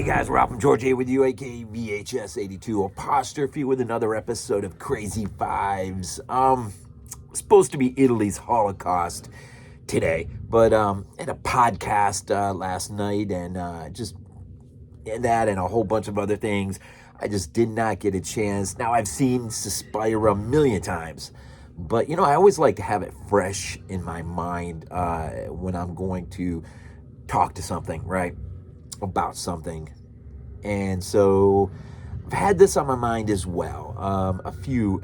Hey guys, Rob from Georgia here with you, aka VHS82 apostrophe, with another episode of Crazy Fives. Supposed to be Italy's Holocaust today, but had a podcast last night, and just that and a whole bunch of other things. I just did not get a chance. Now, I've seen Suspira a million times, but I always like to have it fresh in my mind when I'm going to talk to something, right? About something. And so I've had this on my mind as well, a few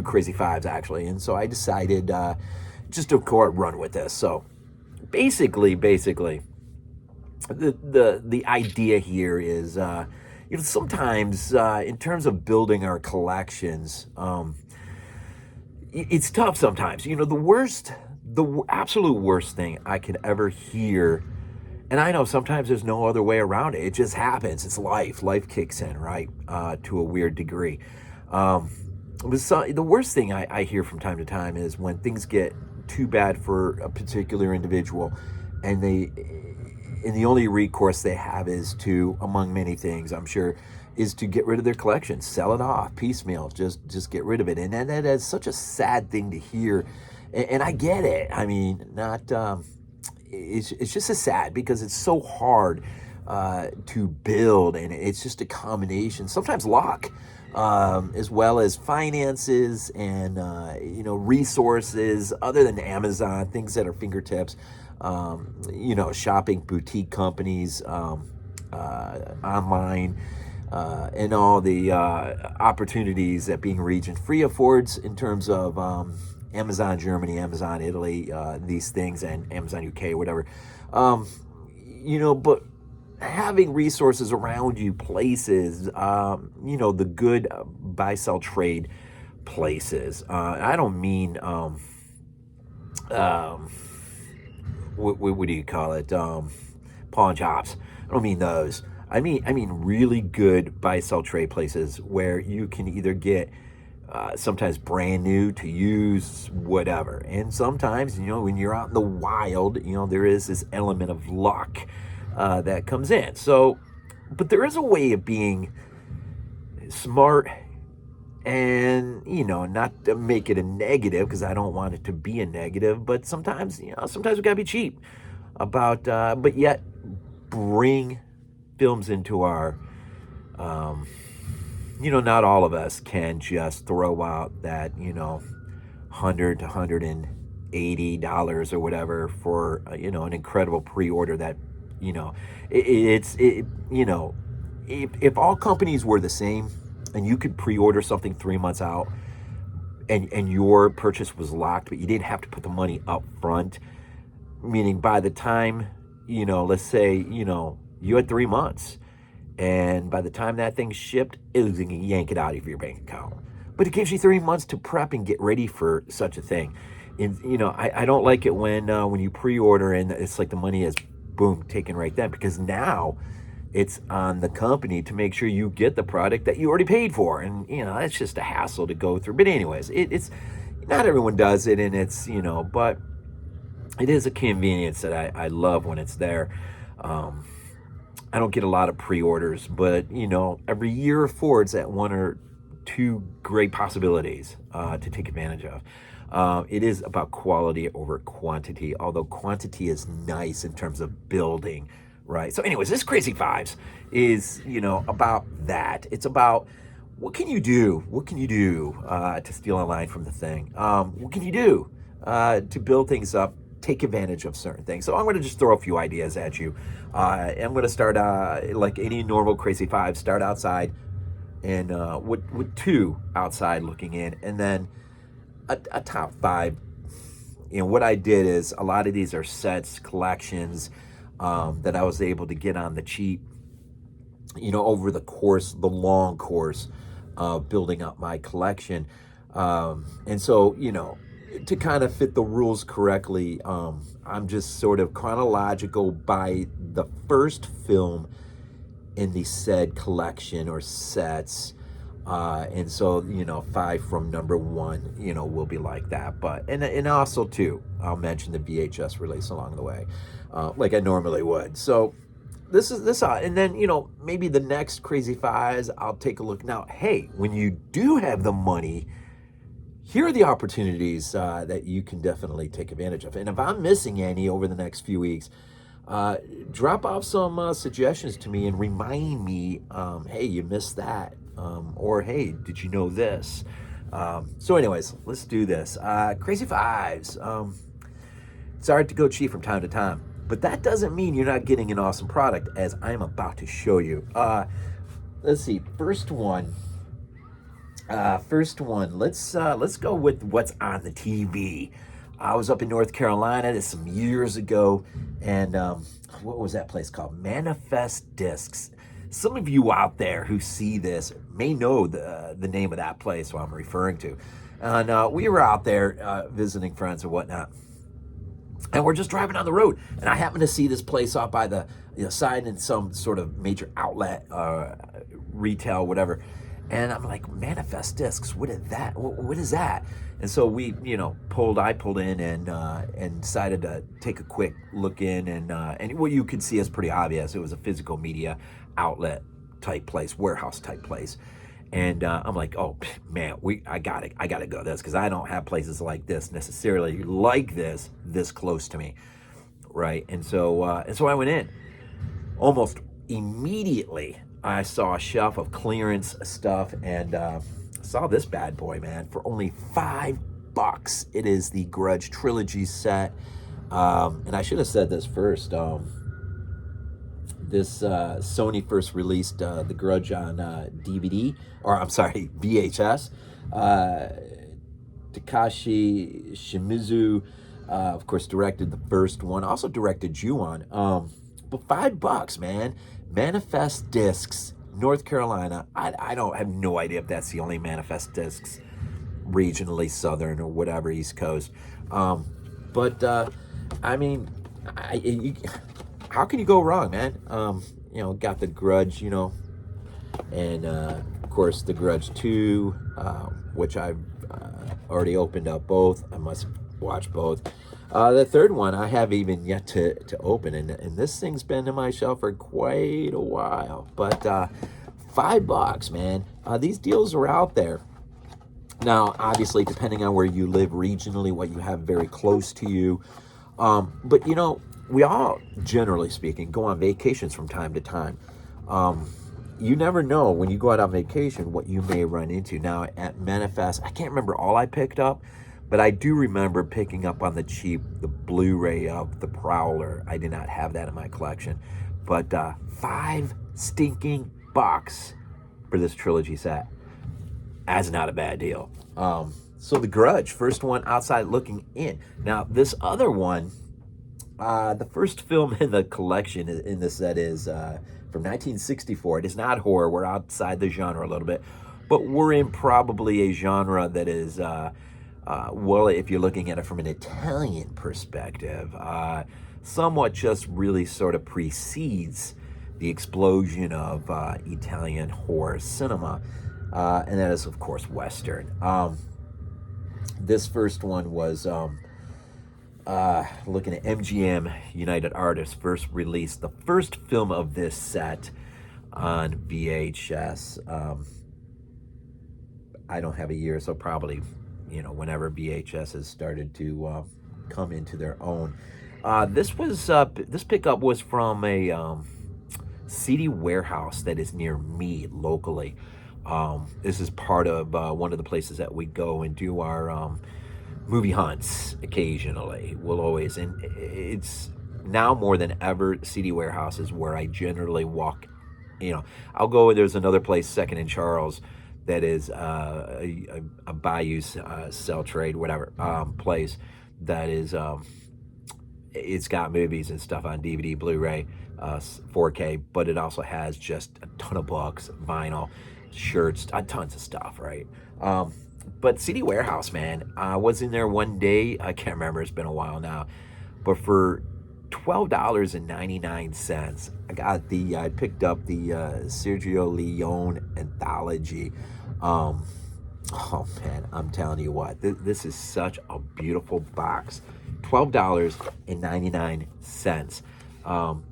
Crazy Fives actually, and so I decided just to run with this. So basically the idea here is sometimes in terms of building our collections, it's tough sometimes. The absolute worst thing I could ever hear. And I know sometimes there's no other way around it. It just happens. It's life. Life kicks in, right? To a weird degree. The worst thing I hear from time to time is when things get too bad for a particular individual, and the only recourse they have is to, among many things, I'm sure, is to get rid of their collection, sell it off, piecemeal, just get rid of it. And that is such a sad thing to hear. And I get it. I mean, not... It's just as sad because it's so hard to build, and it's just a combination, sometimes luck, as well as finances and resources other than Amazon, things at our fingertips, shopping, boutique companies, online, and all the opportunities that being region free affords in terms of Amazon Germany, Amazon Italy, these things, and Amazon UK, whatever. But having resources around you, places, the good buy-sell trade places. I don't mean, what do you call it? Pawn shops. I don't mean those. I mean really good buy-sell trade places where you can either get sometimes brand new to use, whatever. And sometimes, when you're out in the wild, there is this element of luck that comes in. So, but there is a way of being smart and, not to make it a negative, because I don't want it to be a negative, but sometimes we gotta be cheap about, but yet bring films into our, not all of us can just throw out that, $100 to $180 or whatever for, an incredible pre-order that, if all companies were the same and you could pre-order something 3 months out and your purchase was locked, but you didn't have to put the money up front, meaning by the time, let's say, you had 3 months, and by the time that thing shipped, it was going to yank it out of your bank account. But it gives you 3 months to prep and get ready for such a thing. And, I don't like it when you pre-order and it's like the money is, boom, taken right then. Because now it's on the company to make sure you get the product that you already paid for. And, that's just a hassle to go through. But anyways, it's not everyone does it, and it's, but it is a convenience that I love when it's there. I don't get a lot of pre-orders, but, every year affords that one or two great possibilities to take advantage of. It is about quality over quantity, although quantity is nice in terms of building, right? So anyways, this Crazy Fives is, about that. It's about what can you do? What can you do to steal a line from the thing? What can you do to build things up? Take advantage of certain things. So I'm going to just throw a few ideas at you. I'm going to start like any normal Crazy Five, start outside and with two outside looking in, and then a top five. What I did is a lot of these are sets, collections that I was able to get on the cheap, over the long course of building up my collection. And so, to kind of fit the rules correctly, I'm just sort of chronological by the first film in the said collection or sets. And so, 5 from number 1, will be like that. But, and also too, I'll mention the VHS release along the way, like I normally would. So and then maybe the next Crazy Fives, I'll take a look. Now, hey, when you do have the money, here are the opportunities that you can definitely take advantage of. And if I'm missing any over the next few weeks, drop off some suggestions to me and remind me, hey, you missed that, or hey, did you know this? So anyways, let's do this. Crazy Fives. It's hard to go cheap from time to time, but that doesn't mean you're not getting an awesome product, as I'm about to show you. Let's see. First one. Let's go with what's on the TV. I was up in North Carolina this some years ago, and what was that place called? Manifest Discs. Some of you out there who see this may know the name of that place I'm referring to. And we were out there visiting friends and whatnot. And we're just driving down the road, and I happen to see this place off by the side in some sort of major outlet, retail, whatever. And I'm like, Manifest Discs, what is that? What is that? And so we, I pulled in and decided to take a quick look in, and what you could see is pretty obvious. It was a physical media outlet type place, warehouse type place. And I'm like, oh man, I gotta go this, because I don't have places like this necessarily like this close to me, right? And so I went in. Almost immediately, I saw a shelf of clearance stuff, and saw this bad boy, man, for only $5. It is the Grudge trilogy set, and I should have said this first. Sony first released The Grudge on DVD, or I'm sorry, VHS. Takashi Shimizu, of course, directed the first one, also directed Ju-on. But $5, man. Manifest Discs, North Carolina. I don't have no idea if that's the only Manifest Discs regionally southern or whatever, East Coast. But I mean, how can you go wrong, man? Got the Grudge, and of course the Grudge 2, which I've already opened up both. I must watch both. The third one I have even yet to open, and this thing's been in my shelf for quite a while. But $5, man. These deals are out there. Now, obviously, depending on where you live regionally, what you have very close to you. But we all, generally speaking, go on vacations from time to time. You never know when you go out on vacation what you may run into. Now, at Manifest, I can't remember all I picked up, but I do remember picking up on the cheap the Blu-ray of The Prowler. I did not have that in my collection. But $5 stinking bucks for this trilogy set. That's not a bad deal. So The Grudge, first one outside looking in. Now, this other one, the first film in the collection in the set is from 1964. It is not horror. We're outside the genre a little bit. But we're in probably a genre that is, well, if you're looking at it from an Italian perspective, somewhat just really sort of precedes the explosion of Italian horror cinema. And that is, of course, Western. This first one was looking at MGM United Artists, first released the first film of this set on VHS. I don't have a year, so probably, whenever VHS has started to come into their own. This pickup was from a CD warehouse that is near me locally. This is part of one of the places that we go and do our movie hunts occasionally. We'll always, and it's now more than ever, CD warehouse is where I generally walk. I'll go, there's another place, Second and Charles, that is a Bayou sell trade, whatever, place that is, it's got movies and stuff on DVD, Blu-ray, 4K, but it also has just a ton of books, vinyl, shirts, tons of stuff, right? But CD Warehouse, man, I was in there one day. I can't remember. It's been a while now. But for $12.99, I picked up the Sergio Leone anthology. Oh man, I'm telling you what, this is such a beautiful box. $12.99.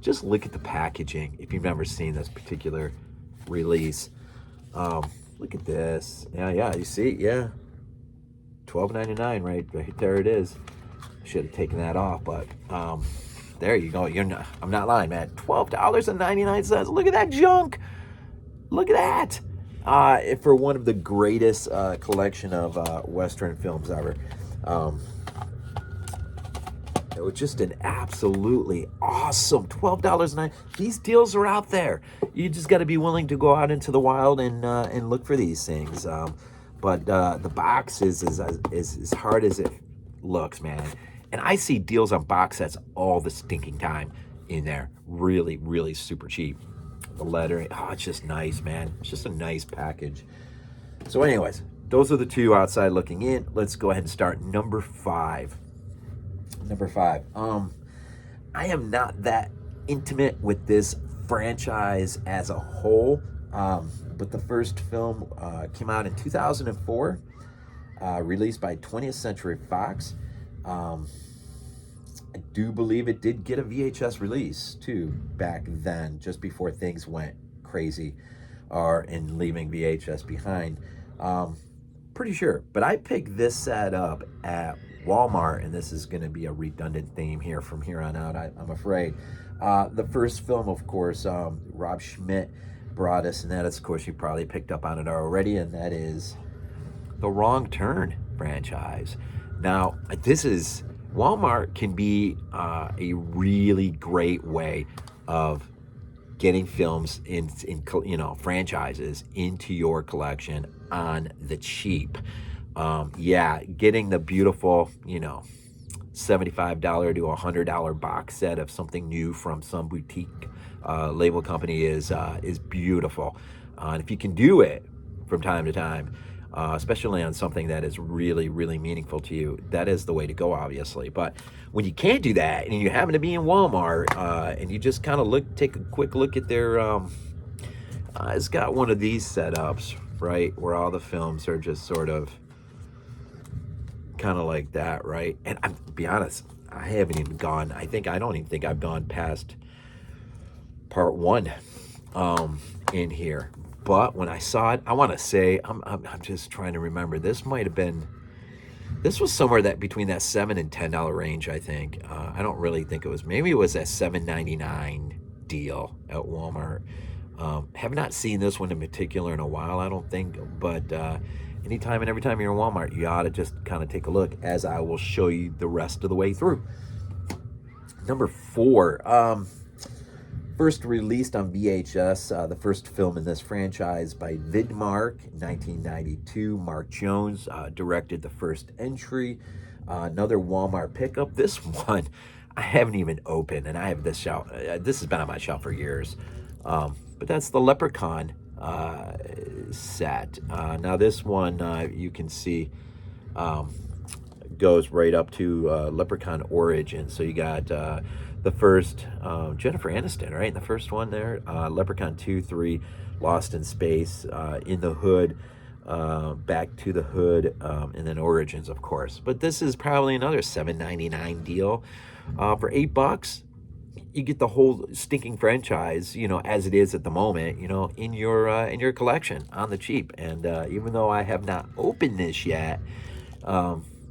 Just look at the packaging if you've never seen this particular release. Look at this. Yeah, you see, yeah, $12.99, right there it is. Should have taken that off, but there you go. I'm not lying, man. $12.99. Look at that junk. Look at that. For one of the greatest collection of Western films ever. It was just an absolutely awesome $12.09. These deals are out there. You just got to be willing to go out into the wild and look for these things. But the box is as hard as it looks, man. And I see deals on box sets all the stinking time in there. Really, really super cheap. The lettering, it's just nice, man. It's just a nice package. So anyways, those are the two outside looking in. Let's go ahead and start number 5. Number 5. I am not that intimate with this franchise as a whole, but the first film came out in 2004, released by 20th Century Fox. I do believe it did get a VHS release too back then, just before things went crazy in leaving VHS behind. Pretty sure, but I picked this set up at Walmart, and this is going to be a redundant theme here from here on out, I'm afraid. The first film, of course, Rob Schmidt brought us, and that is, of course, you probably picked up on it already, and that is the Wrong Turn franchise. Now, Walmart can be a really great way of getting films in franchises into your collection on the cheap. Getting the beautiful, $75 to $100 box set of something new from some boutique label company is beautiful. And if you can do it from time to time, especially on something that is really, really meaningful to you, that is the way to go, obviously. But when you can't do that, and you happen to be in Walmart, and you just kind of take a quick look at their, it's got one of these setups, right, where all the films are just sort of kind of like that, right? And I'm to be honest, I haven't even gone. I don't even think I've gone past part 1 in here. But when I saw it, I want to say, I'm just trying to remember. This was somewhere between that $7 and $10 range, I think. I don't really think it was. Maybe it was that $7.99 deal at Walmart. Have not seen this one in particular in a while, I don't think. But anytime and every time you're in Walmart, you ought to just kind of take a look, as I will show you the rest of the way through. Number 4. First released on VHS, the first film in this franchise by Vidmark, 1992. Mark Jones directed the first entry. Another Walmart pickup. This one I haven't even opened, and I have this shelf. This has been on my shelf for years. But that's the Leprechaun set. Now this one, you can see, goes right up to Leprechaun Origin. So you got the first Jennifer Aniston, right? The first one there, Leprechaun 2, 3, Lost in Space, In the Hood, Back to the Hood, and then Origins, of course. But this is probably another $7.99 deal. For $8, you get the whole stinking franchise, as it is at the moment, in your collection on the cheap. And even though I have not opened this yet,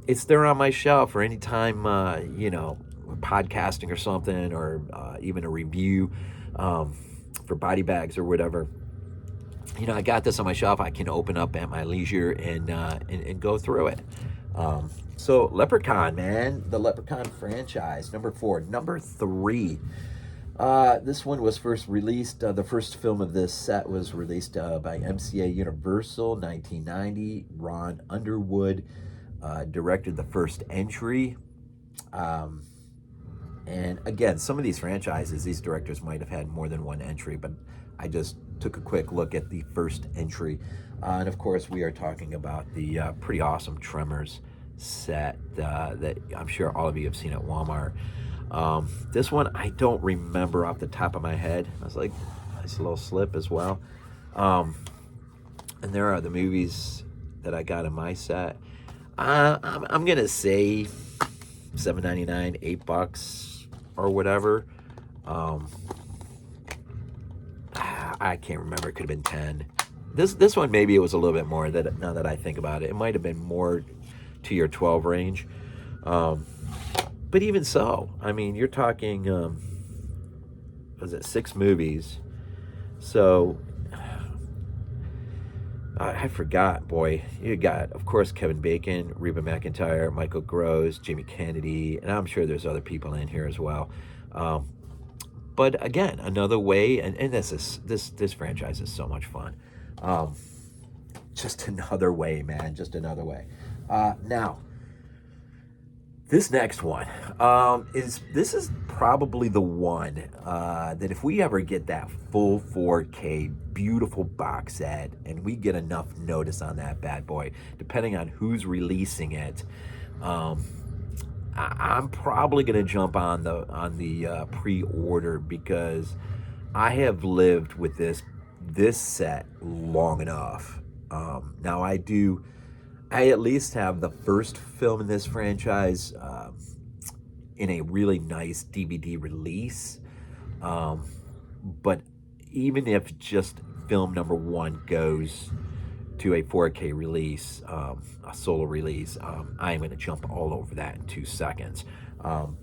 it's there on my shelf for any time, podcasting or something, or even a review for body bags or whatever. I got this on my shelf. I can open up at my leisure and go through it. So Leprechaun, man, the Leprechaun franchise, number 4. Number 3. This one was first released. The first film of this set was released by MCA Universal, 1990. Ron Underwood directed the first entry. And again, some of these franchises, these directors might have had more than one entry, but I just took a quick look at the first entry. And of course, we are talking about the pretty awesome Tremors set that I'm sure all of you have seen at Walmart. This one, I don't remember off the top of my head. I was like, nice little slip as well. And there are the movies that I got in my set. I'm going to say $7.99, $8 or whatever. Um, I can't remember. It could have been 10. This one, maybe it was a little bit more. That now that I think about it, it might have been more to your 12 range. Um, but even so, I mean, you're talking, was it 6 movies? So I forgot, boy. You got, of course, Kevin Bacon, Reba McEntire, Michael Gross, Jamie Kennedy, and I'm sure there's other people in here as well. Um, but again, another way, and this franchise is so much fun. Um, just another way, man. Just another way. Now, this next one is probably the one that if we ever get that full 4K beautiful box set and we get enough notice on that bad boy, depending on who's releasing it, um, I'm probably gonna jump on the pre-order because I have lived with this set long enough. Now I at least have the first film in this franchise in a really nice DVD release. Um, but even if just film number 1 goes to a 4K release, a solo release, I'm going to jump all over that in 2 seconds.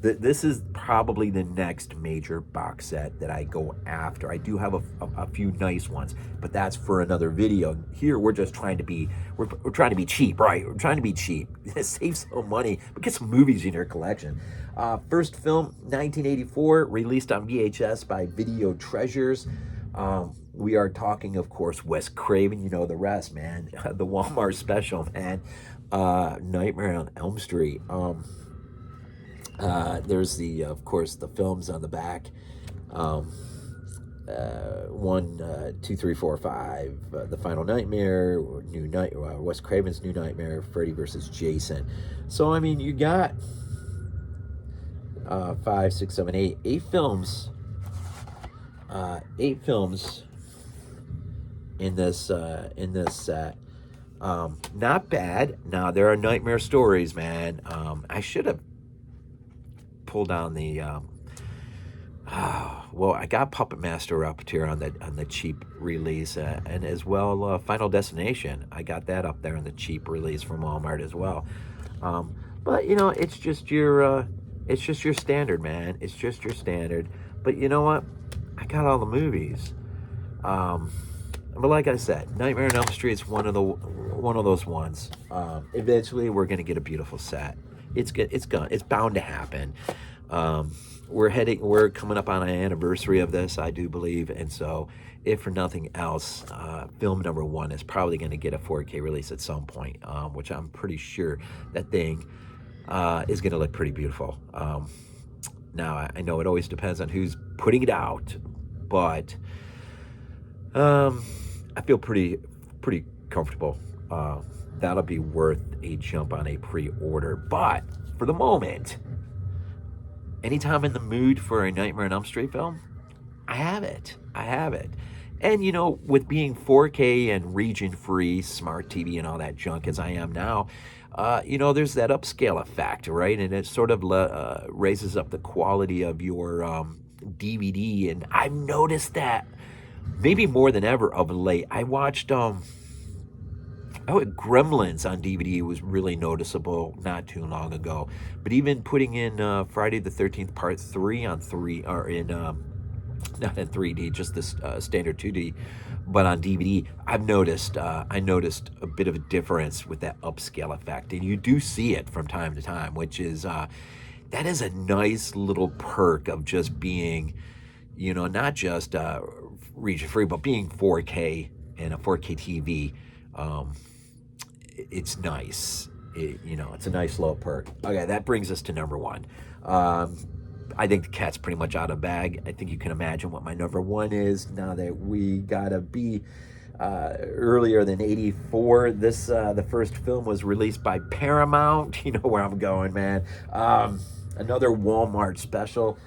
This is probably the next major box set that I go after. I do have a few nice ones, but that's for another video. Here we're just trying to be we're trying to be cheap, right? We're trying to be cheap, save some money, but get some movies in your collection. First film, 1984, released on VHS by Video Treasures. We are talking, of course, Wes Craven. You know the rest, man. The Walmart special, man. Nightmare on Elm Street. There's of course, the films on the back. 1, 2, 3, 4, 5. The Final Nightmare, Wes Craven's New Nightmare, Freddy versus Jason. So I mean, you got 5, 6, 7, 8, 8 films. 8 films in this set. Not bad. Now there are nightmare stories, man. I should have pulled down the well, I got Puppet Master up here on the cheap release, and as well Final Destination. I got that up there on the cheap release from Walmart as well. But you know, it's just your standard, man. It's just your standard. But you know what? I got all the movies. But like I said, Nightmare on Elm Street is one of those ones. Eventually, we're gonna get a beautiful set. It's bound to happen. We're coming up on an anniversary of this, I do believe, and so if for nothing else, film number 1 is probably going to get a 4K release at some point, which I'm pretty sure that thing is going to look pretty beautiful. Now I know it always depends on who's putting it out, but I feel pretty comfortable. That'll be worth a jump on a pre-order. But for the moment, anytime I'm in the mood for a Nightmare on Elm Street film, I have it. And you know, with being 4K and region-free, smart TV and all that junk as I am now, you know, there's that upscale effect, right? And it sort of raises up the quality of your DVD. And I've noticed that maybe more than ever of late. I watched Gremlins on DVD was really noticeable not too long ago. But even putting in Friday the 13th Part 3 on 3, or in not in 3D, just this standard 2D, but on DVD, I noticed a bit of a difference with that upscale effect, and you do see it from time to time, which is that is a nice little perk of just being, you know, not just region free, but being 4K and a 4K TV. It's nice. You know, it's a nice little perk. Okay, that brings us to number 1. I think the cat's pretty much out of bag. I think you can imagine what my number 1 is now that we gotta be earlier than 84. This the first film was released by Paramount. You know where I'm going, man. Another Walmart special,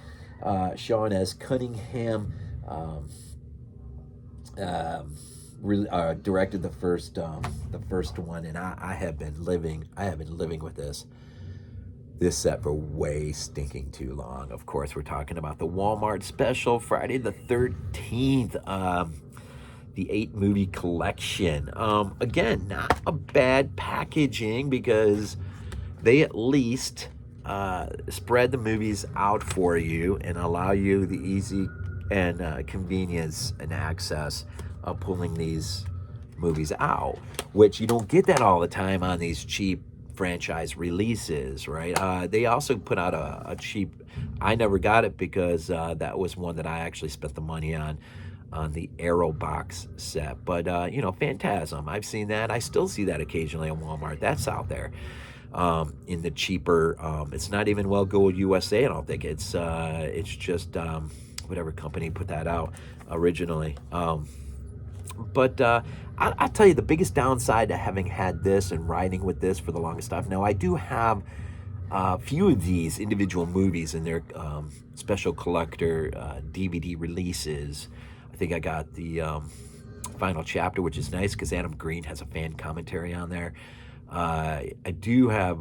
shown as Cunningham. Directed the first one, and I have been living with this this set for way stinking too long. Of course, we're talking about the Walmart special, Friday the 13th. The 8-movie collection. Again, not a bad packaging because they at least spread the movies out for you and allow you the easy and convenience and access of pulling these movies out, which you don't get that all the time on these cheap franchise releases, right? They also put out a cheap, I never got it because that was one that I actually spent the money on the Arrow box set. But, Phantasm, I've seen that. I still see that occasionally on Walmart. That's out there in the cheaper, it's not even Well Gold USA, I don't think. It's just whatever company put that out originally. But I'll tell you, the biggest downside to having had this and riding with this for the longest time. Now, I do have a few of these individual movies in their special collector DVD releases. I think I got the final chapter, which is nice because Adam Green has a fan commentary on there. I do have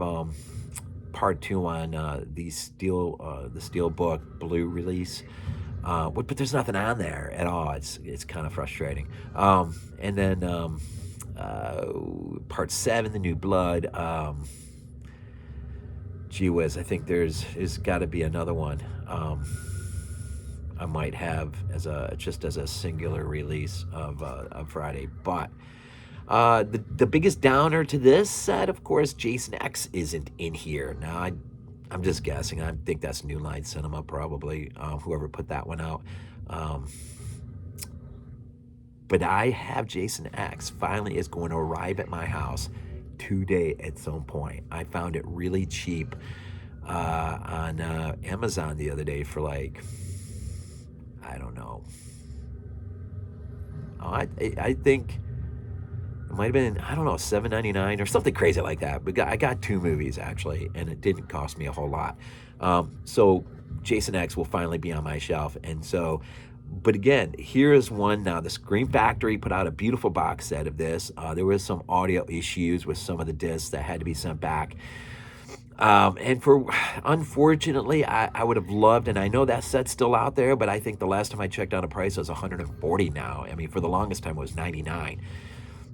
part 2 on the Steelbook Blue release. But there's nothing on there at all. It's kind of frustrating. And then part 7, The New Blood. Gee whiz, I think there's got to be another one. I might have as a singular release of Friday. But the biggest downer to this set, of course, Jason X isn't in here. Now, I'm just guessing. I think that's New Line Cinema, probably, whoever put that one out. But I have Jason X finally is going to arrive at my house today at some point. I found it really cheap on Amazon the other day for like, I don't know. I think it might have been, I don't know, $7.99 or something crazy like that. But I got 2 movies, actually, and it didn't cost me a whole lot. So Jason X will finally be on my shelf. And so, but again, here is one now. The Scream Factory put out a beautiful box set of this. There was some audio issues with some of the discs that had to be sent back. And unfortunately, I would have loved, and I know that set's still out there, but I think the last time I checked on a price, it was $140 now. I mean, for the longest time, it was $99.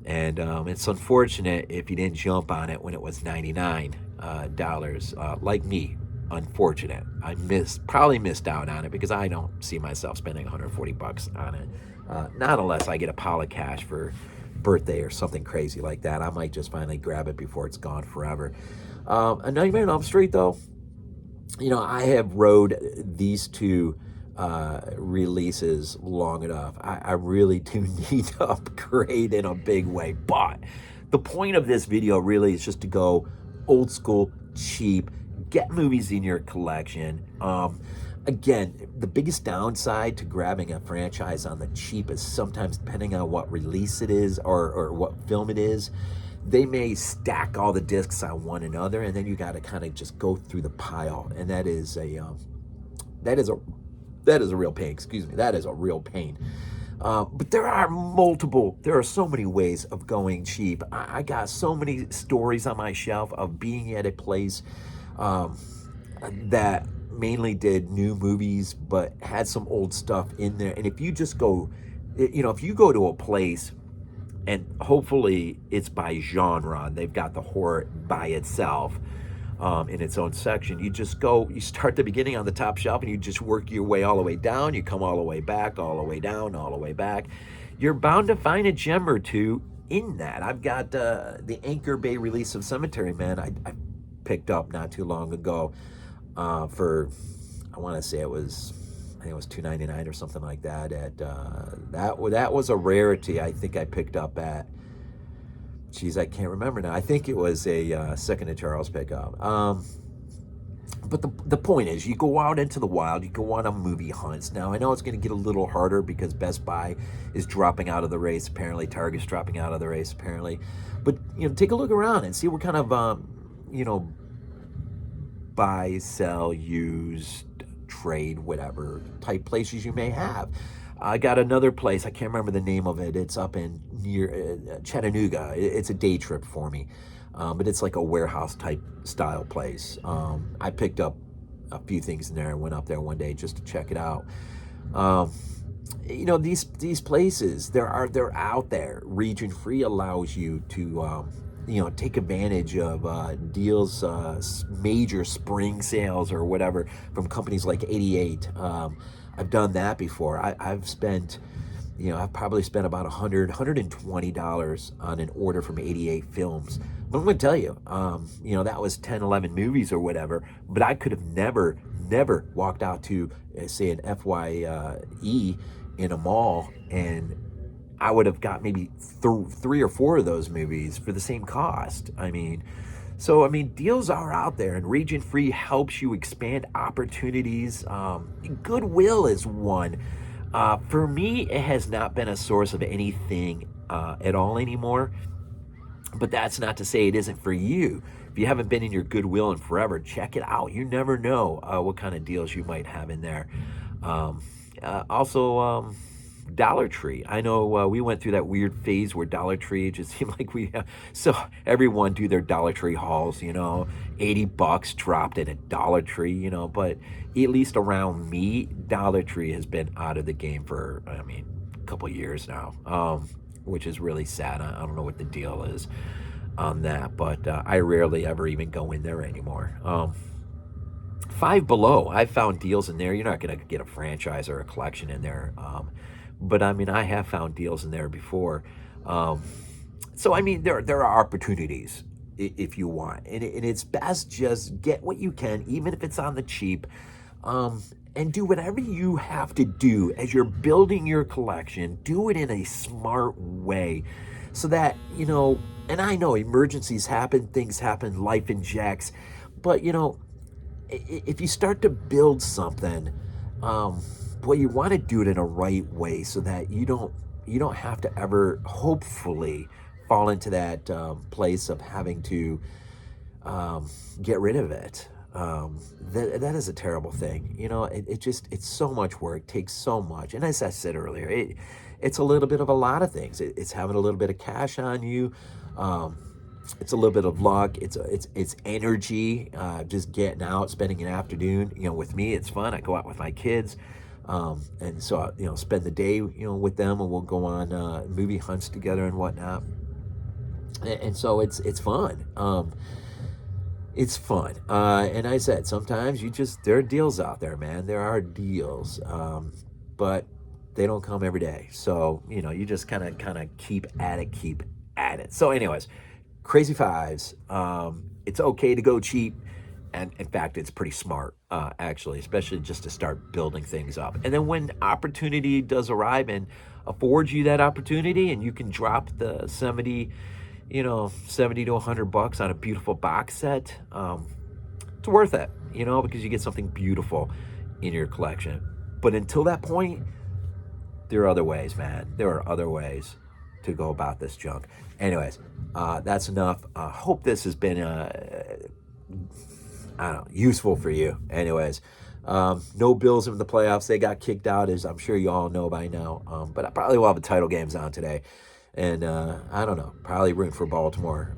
And it's unfortunate if you didn't jump on it when it was $99. Like me, unfortunate. I probably missed out on it because I don't see myself spending $140 on it. Not unless I get a pile of cash for birthday or something crazy like that. I might just finally grab it before it's gone forever. A Nightmare on Elm Street, though, I have rode these 2 releases long enough. I really do need to upgrade in a big way. But the point of this video really is just to go old school, cheap, get movies in your collection. Again, the biggest downside to grabbing a franchise on the cheap is sometimes, depending on what release it is or what film it is, they may stack all the discs on one another, and then you got to kind of just go through the pile, and that is a real pain. Excuse me, that is a real pain. But there are so many ways of going cheap. I got so many stories on my shelf of being at a place that mainly did new movies, but had some old stuff in there. And if you just go, if you go to a place, and hopefully it's by genre, they've got the horror by itself in its own section. You just go, you start the beginning on the top shelf and you just work your way all the way down. You come all the way back, all the way down, all the way back. You're bound to find a gem or 2 in that. I've got the Anchor Bay release of Cemetery Man I picked up not too long ago for, I want to say it was $2.99 or something like that. That was a rarity. I think I picked up at, I can't remember now. I think it was a Second to Charles pickup. But the point is, you go out into the wild, you go on movie hunts. Now, I know it's going to get a little harder because Best Buy is dropping out of the race, apparently. Target's dropping out of the race, apparently. But, take a look around and see what kind of, buy, sell, use, trade, whatever type places you may have. I got another place, I can't remember the name of it. It's up in near Chattanooga. It's a day trip for me. but it's like a warehouse type style place. I picked up a few things in there and went up there one day just to check it out. Um, these places, they're out there. Region Free allows you to take advantage of deals, major spring sales or whatever from companies like 88. I've done that before. I've spent, I've probably spent about $120 on an order from 88 Films. But I'm going to tell you, that was 10, 11 movies or whatever, but I could have never walked out to, say, an FYE in a mall, and I would have got maybe three or four of those movies for the same cost. Deals are out there, and Region Free helps you expand opportunities. Goodwill is one. For me, it has not been a source of anything at all anymore. But that's not to say it isn't for you. If you haven't been in your Goodwill in forever, check it out. You never know what kind of deals you might have in there. Also, Dollar Tree. I know we went through that weird phase where Dollar Tree just seemed like so everyone do their Dollar Tree hauls, $80 dropped at a Dollar Tree, but at least around me, Dollar Tree has been out of the game for, a couple of years now, which is really sad. I don't know what the deal is on that, but I rarely ever even go in there anymore. Five Below, I found deals in there. You're not going to get a franchise or a collection in there. But I have found deals in there before. There are opportunities if you want. And it's best just get what you can, even if it's on the cheap. And do whatever you have to do as you're building your collection. Do it in a smart way so that, and I know emergencies happen, things happen, life injects. But, if you start to build something, you want to do it in a right way so that you don't have to ever, hopefully, fall into that place of having to get rid of it. That is a terrible thing. It's so much work, takes so much. And as I said earlier, it's a little bit of a lot of things. It's having a little bit of cash on you. It's a little bit of luck. It's energy, just getting out, spending an afternoon. With me, it's fun. I go out with my kids. And so, spend the day, with them, and we'll go on movie hunts together and whatnot. And so it's fun. It's fun. And I said, sometimes there are deals out there, man. There are deals. But they don't come every day. So, you just kind of keep at it. So anyways, Crazy Fives. It's okay to go cheap. And in fact, it's pretty smart, actually, especially just to start building things up. And then when opportunity does arrive and affords you that opportunity, and you can drop the 70 to $100 on a beautiful box set, it's worth it, because you get something beautiful in your collection. But until that point, there are other ways, man. There are other ways to go about this junk. Anyways, that's enough. Hope this has been useful for you. Anyways, no Bills in the playoffs. They got kicked out, as I'm sure you all know by now. But I probably will have the title games on today. And I don't know, probably rooting for Baltimore.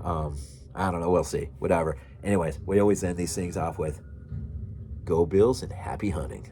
I don't know, we'll see. Whatever. Anyways, we always end these things off with, go Bills and happy hunting.